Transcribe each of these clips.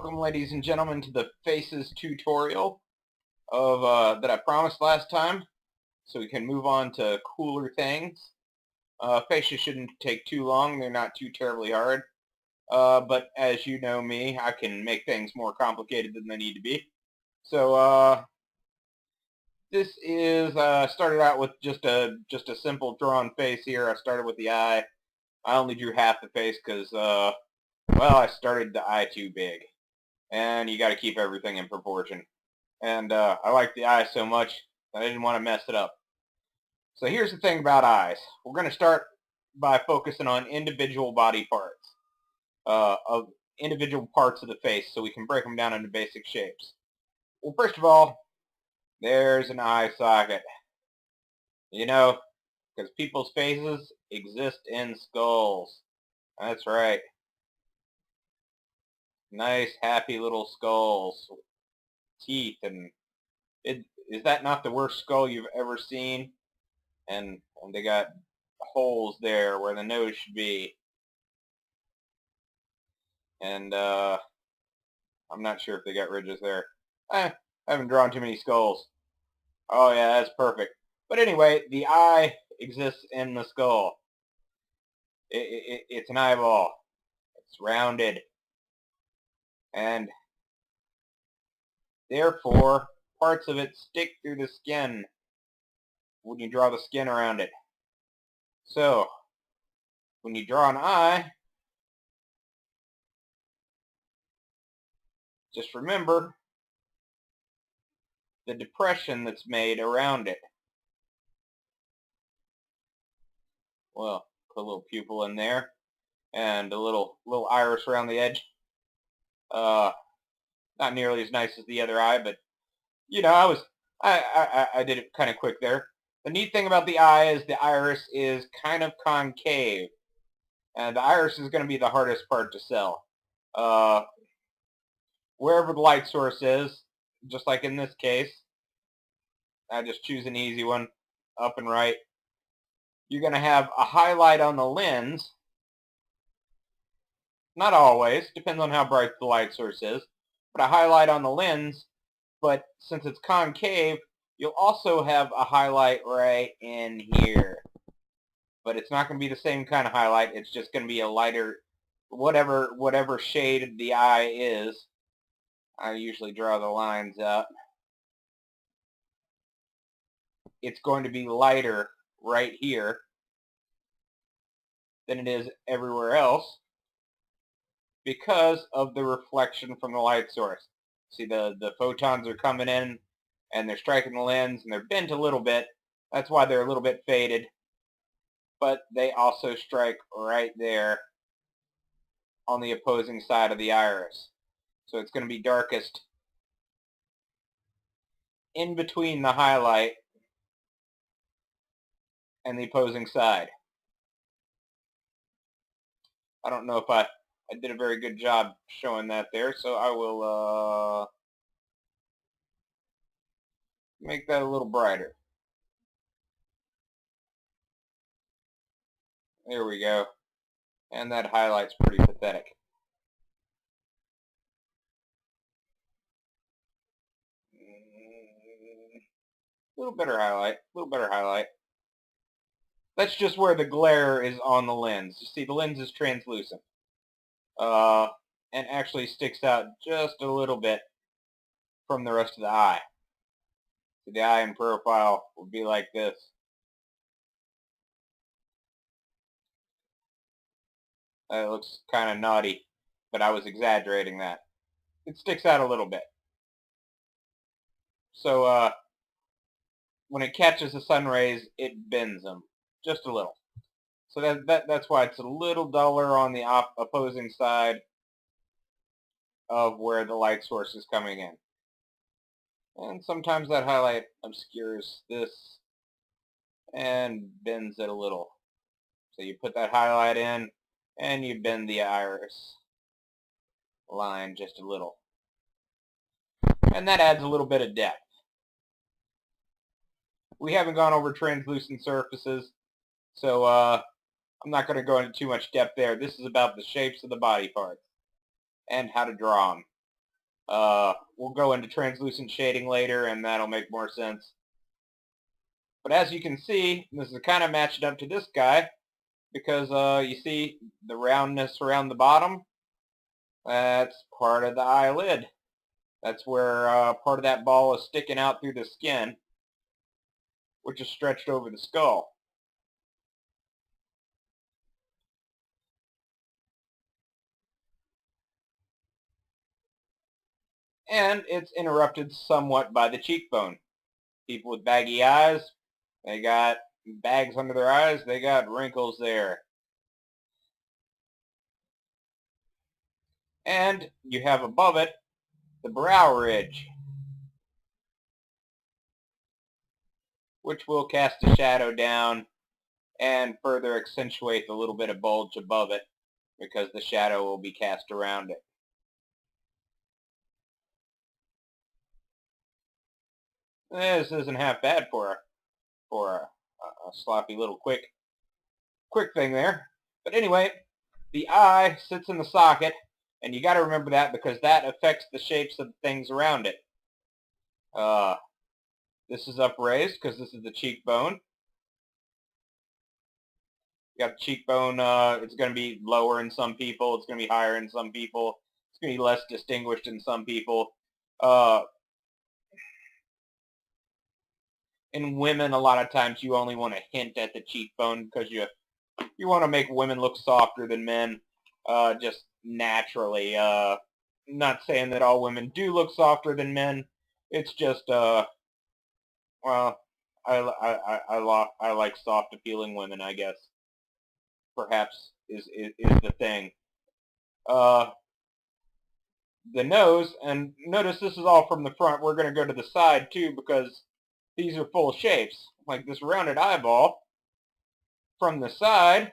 Welcome, ladies and gentlemen, to the faces tutorial of that I promised last time, so we can move on to cooler things. Faces shouldn't take too long; they're not too terribly hard. But as you know me, I can make things more complicated than they need to be. So this is started out with just a simple drawn face here. I started with the eye. I only drew half the face because well, I started the eye too big. And you got to keep everything in proportion. And I like the eye so much that I didn't want to mess it up. So here's the thing about eyes. We're going to start by focusing on individual body parts, of individual parts of the face, so we can break them down into basic shapes. Well, first of all, there's an eye socket. You know, because people's faces exist in skulls. That's right. Nice, happy little skulls. Teeth, and is that not the worst skull you've ever seen? And they got holes there where the nose should be. And I'm not sure if they got ridges there. I haven't drawn too many skulls. Oh yeah, that's perfect. But anyway, the eye exists in the skull. It's an eyeball. It's rounded. And therefore, parts of it stick through the skin when you draw the skin around it. So, when you draw an eye, just remember the depression that's made around it. Well, put a little pupil in there, and a little iris around the edge. Not nearly as nice as the other eye, but you know, I did it kind of quick there. The neat thing about the eye is the iris is kind of concave, and the iris is going to be the hardest part to sell. Wherever the light source is, just like in this case, I just choose an easy one, up and right. You're going to have a highlight on the lens. Not always, depends on how bright the light source is, but a highlight on the lens. But since it's concave, you'll also have a highlight right in here. But it's not going to be the same kind of highlight. It's just going to be a lighter, whatever shade the eye is. I usually draw the lines out. It's going to be lighter right here than it is everywhere else because of the reflection from the light source. See, the photons are coming in and they're striking the lens and they're bent a little bit. That's why they're a little bit faded. But they also strike right there on the opposing side of the iris. So it's going to be darkest in between the highlight and the opposing side. I don't know if I did a very good job showing that there, so I will make that a little brighter. There we go. And that highlight's pretty pathetic. A little better highlight. That's just where the glare is on the lens. You see, the lens is translucent. And actually sticks out just a little bit from the rest of the eye. So the eye in profile would be like this. It looks kind of naughty, but I was exaggerating that. It sticks out a little bit. So when it catches the sun rays, it bends them just a little. So that's why it's a little duller on the opposing side of where the light source is coming in. And sometimes that highlight obscures this and bends it a little. So you put that highlight in and you bend the iris line just a little. And that adds a little bit of depth. We haven't gone over translucent surfaces, so I'm not going to go into too much depth there. This is about the shapes of the body parts and how to draw them. We'll go into translucent shading later, and that'll make more sense. But as you can see, this is kind of matched up to this guy, because you see the roundness around the bottom? That's part of the eyelid. That's where part of that ball is sticking out through the skin, which is stretched over the skull. And it's interrupted somewhat by the cheekbone. People with baggy eyes, they got bags under their eyes, they got wrinkles there. And you have above it the brow ridge, which will cast a shadow down and further accentuate the little bit of bulge above it, because the shadow will be cast around it. This isn't half bad for a sloppy little quick thing there. But anyway, the eye sits in the socket, and you got to remember that, because that affects the shapes of the things around it. This is upraised because this is the cheekbone. You got the cheekbone, it's going to be lower in some people, it's going to be higher in some people, it's going to be less distinguished in some people. In women, a lot of times you only want to hint at the cheekbone, because you want to make women look softer than men, just naturally. Not saying that all women do look softer than men. It's just, well, I like soft, appealing women, I guess. Perhaps is the thing. The nose, and notice this is all from the front. We're going to go to the side too, because these are full shapes. Like this rounded eyeball from the side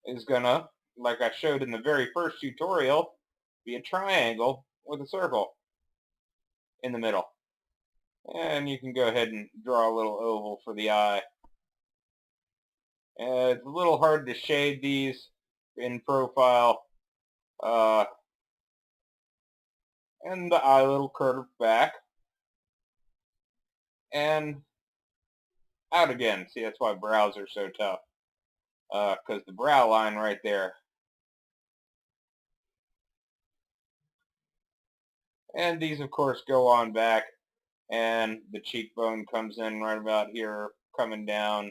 is gonna, like I showed in the very first tutorial, be a triangle with a circle in the middle. And you can go ahead and draw a little oval for the eye. It's a little hard to shade these in profile. And the eye little curved back. And out again. See, that's why brows are so tough. Because the brow line right there. And these, of course, go on back. And the cheekbone comes in right about here, coming down.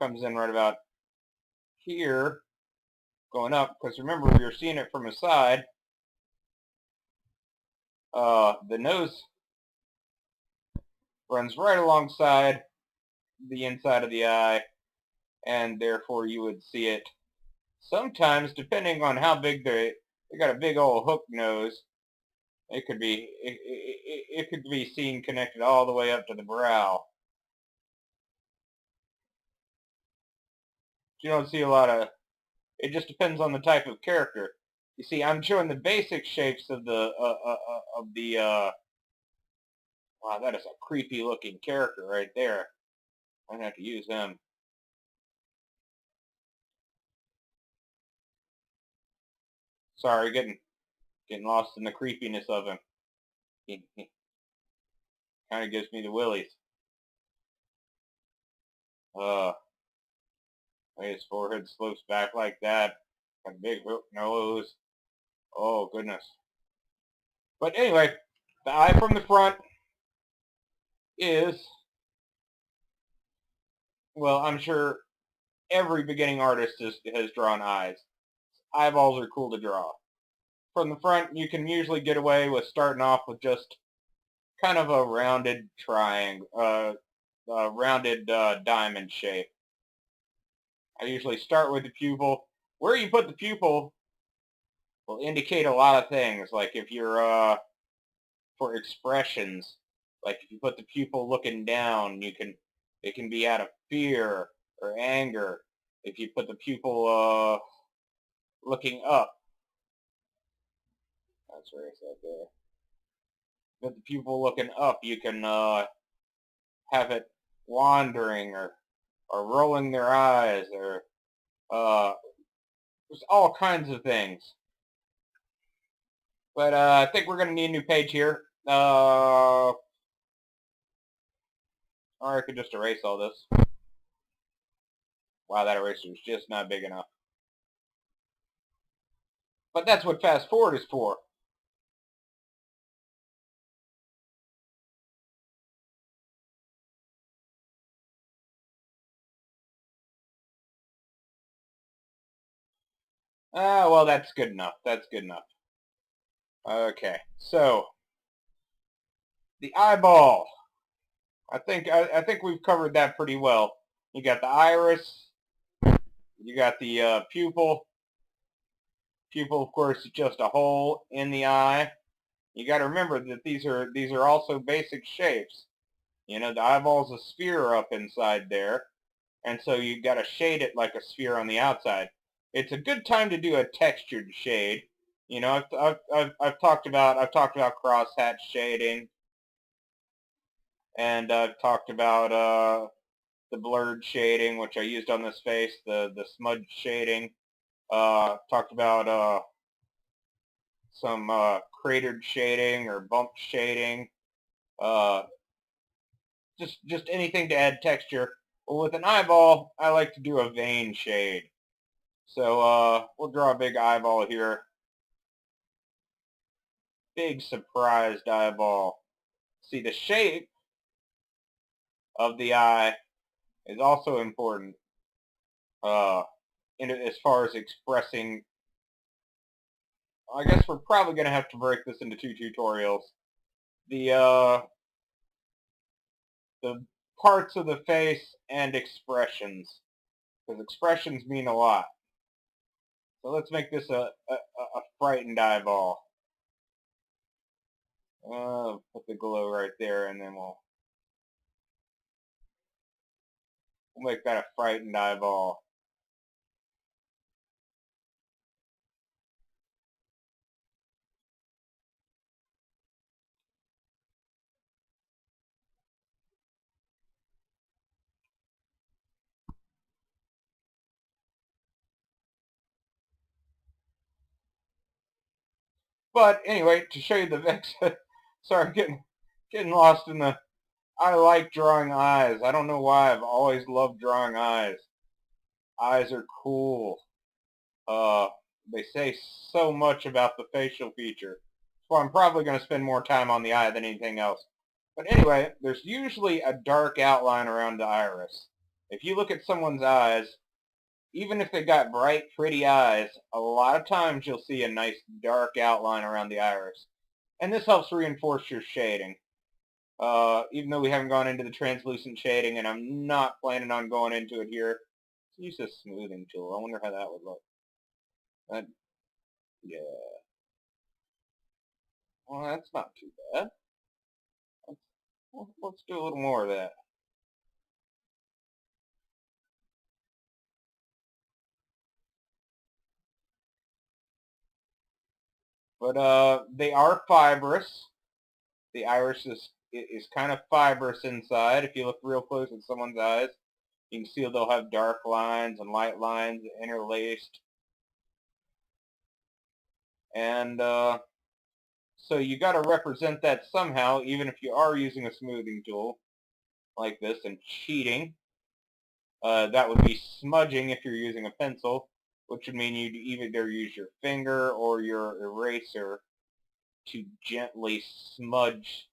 Comes in right about here, going up. Because remember, we were seeing it from the side. The nose runs right alongside the inside of the eye, and therefore you would see it sometimes, depending on how big they got a big old hook nose. It could be it could be seen connected all the way up to the brow. You don't see a lot of. It just depends on the type of character. You see, I'm showing the basic shapes of the Wow, that is a creepy looking character right there. I'm gonna have to use him. Sorry, getting lost in the creepiness of him. He kind of gives me the willies. His forehead slopes back like that. A big hook nose. Oh, goodness. But anyway, the eye from the front is, well, I'm sure every beginning artist has drawn eyes. Eyeballs are cool to draw. From the front, you can usually get away with starting off with just kind of a rounded triangle, rounded diamond shape. I usually start with the pupil. Where you put the pupil will indicate a lot of things. Like if you're for expressions, like if you put the pupil looking down, it can be out of fear or anger. If you put the pupil looking up, that's where it's at there. Put the pupil looking up, you can have it wandering or rolling their eyes, or There's all kinds of things. But I think we're going to need a new page here. Or I could just erase all this. Wow, that eraser was just not big enough. But that's what fast forward is for. Well, that's good enough. That's good enough. Okay, so the eyeball. I think we've covered that pretty well. You got the iris. You got the pupil. Pupil, of course, is just a hole in the eye. You got to remember that these are also basic shapes. You know, the eyeball's a sphere up inside there, and so you got to shade it like a sphere on the outside. It's a good time to do a textured shade. You know, I've talked about crosshatch shading, and I've talked about the blurred shading, which I used on this face, the smudge shading. Talked about some cratered shading or bump shading. Just anything to add texture. Well, with an eyeball, I like to do a vein shade. So we'll draw a big eyeball here. Big surprised eyeball. See, the shape of the eye is also important as far as expressing. I guess we're probably going to have to break this into 2 tutorials. The parts of the face and expressions, because expressions mean a lot. So let's make this a frightened eyeball. Put the glow right there, and then we'll make that a frightened eyeball. But anyway, to show you the Vex, sorry, I'm getting lost in the. I like drawing eyes. I don't know why. I've always loved drawing eyes. Eyes are cool. They say so much about the facial feature. So I'm probably going to spend more time on the eye than anything else. But anyway, there's usually a dark outline around the iris. If you look at someone's eyes, even if they've got bright, pretty eyes, a lot of times you'll see a nice dark outline around the iris. And this helps reinforce your shading. Even though we haven't gone into the translucent shading, and I'm not planning on going into it here, let's use this smoothing tool. I wonder how that would look. Yeah. Well, that's not too bad. Let's do a little more of that. But they are fibrous. The iris is kind of fibrous inside. If you look real close at someone's eyes, you can see they'll have dark lines and light lines interlaced. And so you got to represent that somehow, even if you are using a smoothing tool like this and cheating. That would be smudging if you're using a pencil, which would mean you'd either use your finger or your eraser to gently smudge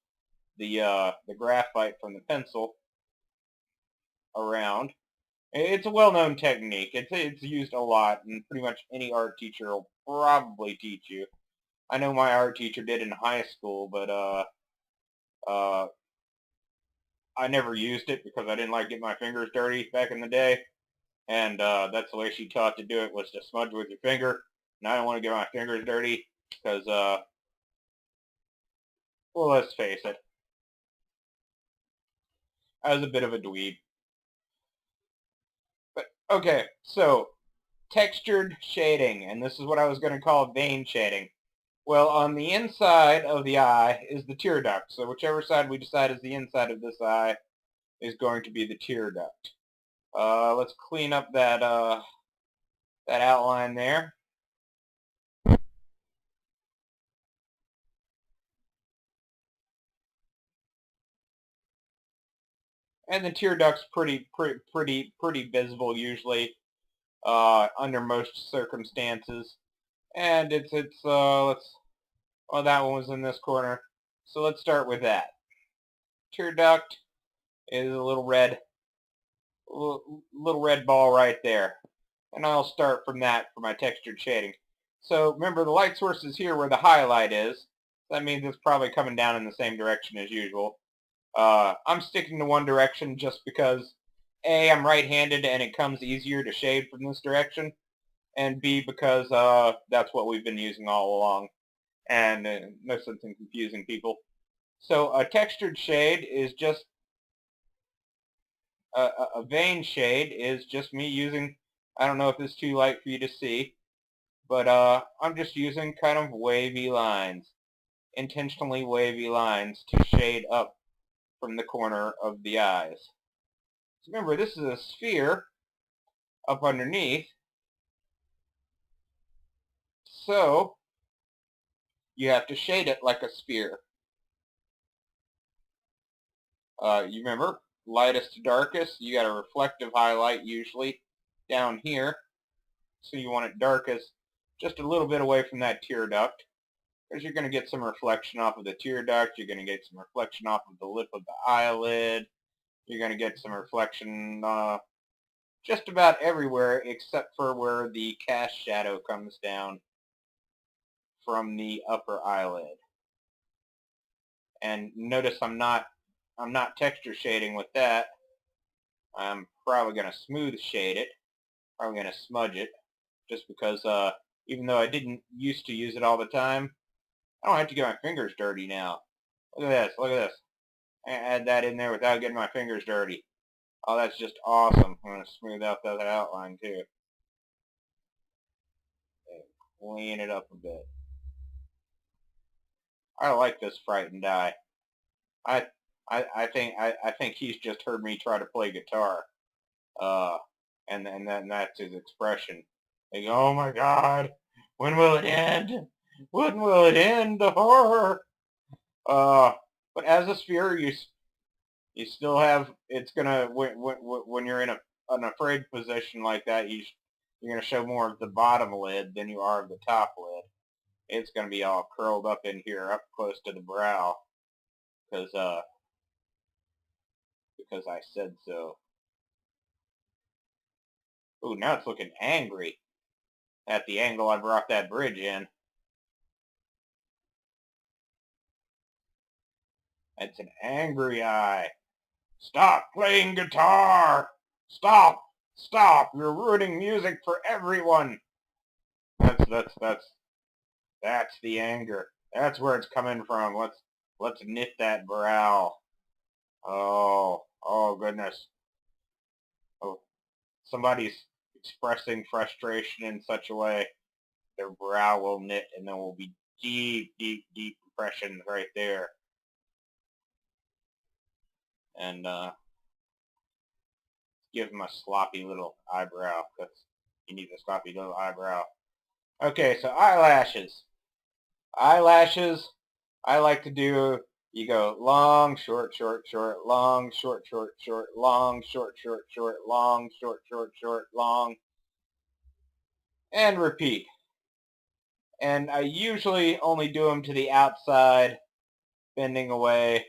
the graphite from the pencil around. It's a well-known technique. It's used a lot, and pretty much any art teacher will probably teach you. I know my art teacher did in high school, but I never used it because I didn't like getting my fingers dirty back in the day. And that's the way she taught to do it, was to smudge with your finger. And I don't want to get my fingers dirty because, well, let's face it, I was a bit of a dweeb. But, okay, so textured shading, and this is what I was going to call vein shading. Well, on the inside of the eye is the tear duct. So whichever side we decide is the inside of this eye is going to be the tear duct. Let's clean up that that outline there. And the tear duct's pretty visible usually under most circumstances. And well, that one was in this corner, so let's start with that. Tear duct is a little red ball right there, and I'll start from that for my textured shading. So remember, the light source is here where the highlight is. That means it's probably coming down in the same direction as usual. I'm sticking to one direction just because A, I'm right-handed and it comes easier to shade from this direction, and B, because that's what we've been using all along, and no sense in confusing people. So a textured shade is just a vein shade is just me using, I don't know if it's too light for you to see, but I'm just using kind of wavy lines, intentionally wavy lines to shade up from the corner of the eyes. So remember, this is a sphere up underneath, so you have to shade it like a sphere. You remember, lightest to darkest, you got a reflective highlight usually down here, so you want it darkest just a little bit away from that tear duct, because you're going to get some reflection off of the tear duct, you're going to get some reflection off of the lip of the eyelid, you're going to get some reflection just about everywhere except for where the cast shadow comes down from the upper eyelid. And notice I'm not texture shading with that. I'm probably going to smooth shade it, probably going to smudge it, just because even though I didn't used to use it all the time, I don't have to get my fingers dirty now. Look at this, look at this. I add that in there without getting my fingers dirty. Oh, that's just awesome. I'm going to smooth out that outline too. And clean it up a bit. I like this frightened eye. I think he's just heard me try to play guitar. And then that's his expression. Like, oh my God, when will it end? When will it end? The horror. But as a sphere, you still have, it's gonna, when you're in an afraid position like that, you're gonna show more of the bottom lid than you are of the top lid. It's gonna be all curled up in here, up close to the brow, because I said so. Ooh, now it's looking angry at the angle I brought that bridge in. It's an angry eye. Stop playing guitar! Stop! Stop! You're ruining music for everyone! That's the anger. That's where it's coming from. Let's knit that brow. Oh goodness. Oh, somebody's expressing frustration in such a way their brow will knit, and there will be deep depressions right there. And give him a sloppy little eyebrow, because he needs a sloppy little eyebrow. Okay, so eyelashes. Eyelashes, I like to do, you go long, short, short, short, long, short, short, short, long, short, short, short, long, short, short, short, long, and repeat. And I usually only do them to the outside, bending away.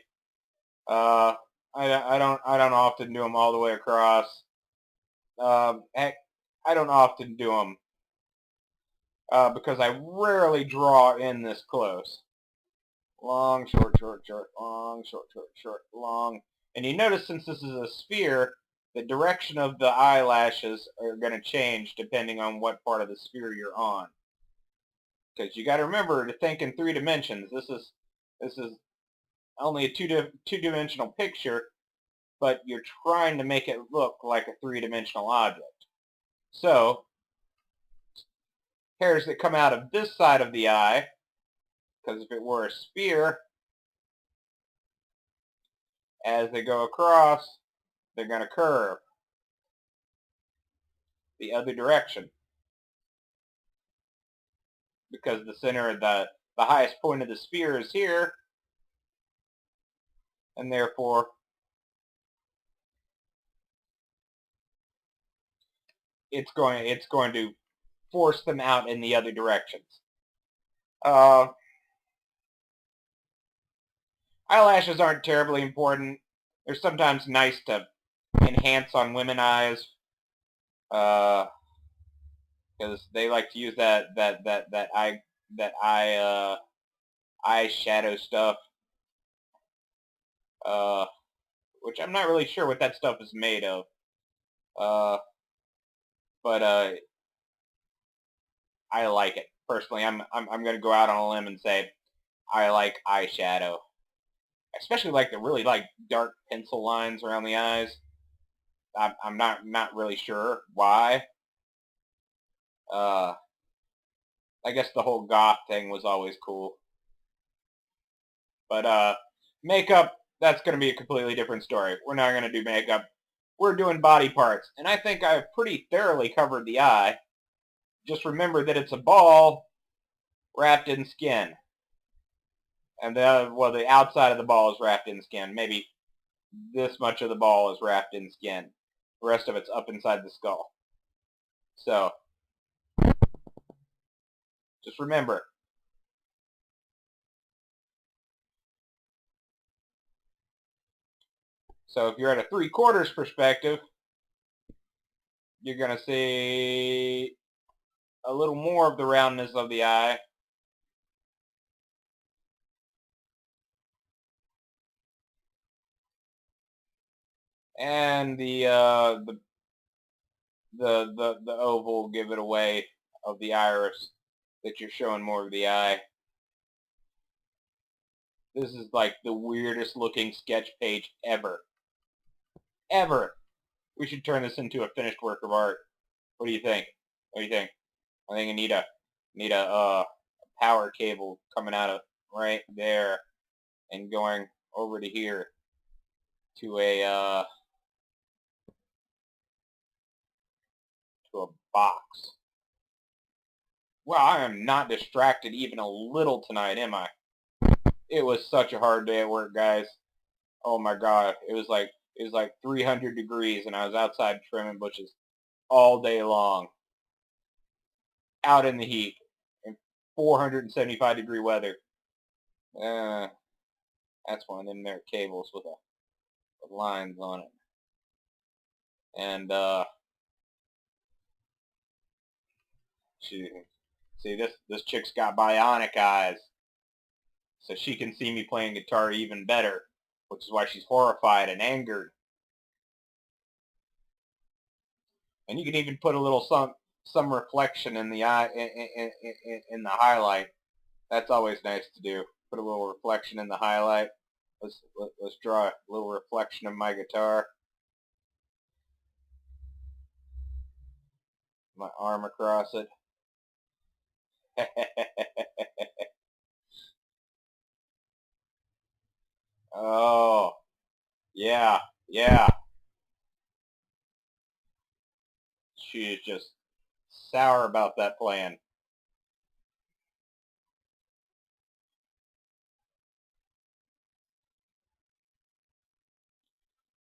I don't often do them all the way across. Heck, I don't often do them because I rarely draw in this close. Long, short, short, short, long, short, short, short, long. And you notice, since this is a sphere, the direction of the eyelashes are going to change depending on what part of the sphere you're on. Because you got to remember to think in 3 dimensions. This is only a two-dimensional picture, but you're trying to make it look like a 3-dimensional object. So, hairs that come out of this side of the eye, because if it were a sphere, as they go across, they're going to curve the other direction. because the center, the highest point of the sphere is here, and therefore it's going to force them out in the other directions. Eyelashes aren't terribly important. They're sometimes nice to enhance on women's eyes, because they like to use that eyeshadow stuff, which I'm not really sure what that stuff is made of. But I like it personally. I'm gonna go out on a limb and say I like eyeshadow. Especially like the really like dark pencil lines around the eyes. I'm not really sure why. I guess the whole goth thing was always cool. But makeup, that's going to be a completely different story. We're not going to do makeup. We're doing body parts. And I think I've pretty thoroughly covered the eye. Just remember that it's a ball wrapped in skin. And the outside of the ball is wrapped in skin. Maybe this much of the ball is wrapped in skin. The rest of it's up inside the skull. So, just remember. So if you're at a 3/4 perspective, you're going to see a little more of the roundness of the eye. And the oval give it away of the iris that you're showing more of the eye. This is like the weirdest looking sketch page ever. Ever. We should turn this into a finished work of art. What do you think? What do you think? I think I need a power cable coming out of right there and going over to here to a box. Well, I am not distracted even a little tonight, am I? It was such a hard day at work, guys. Oh my God, it was like 300 degrees, and I was outside trimming bushes all day long, out in the heat, in 475 degree weather. That's one of them there cables with lines on it, and see this chick's got bionic eyes, so she can see me playing guitar even better, which is why she's horrified and angered. And you can even put a little some reflection in the eye in the highlight. That's always nice to do. Put a little reflection in the highlight. Let's draw a little reflection of my guitar. My arm across it. Oh, yeah. She is just sour about that plan.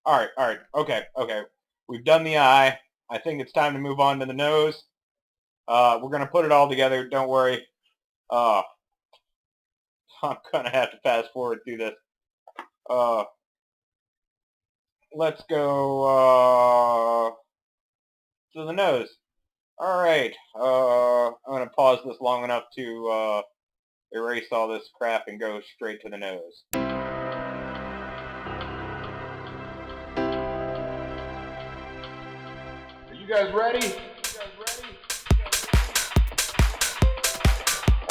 All right, okay. We've done the eye. I think it's time to move on to the nose. We're going to put it all together. Don't worry. I'm going to have to fast forward through this. Let's go to the nose. All right. I'm going to pause this long enough to erase all this crap and go straight to the nose. Are you guys ready?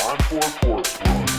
I'm for course run.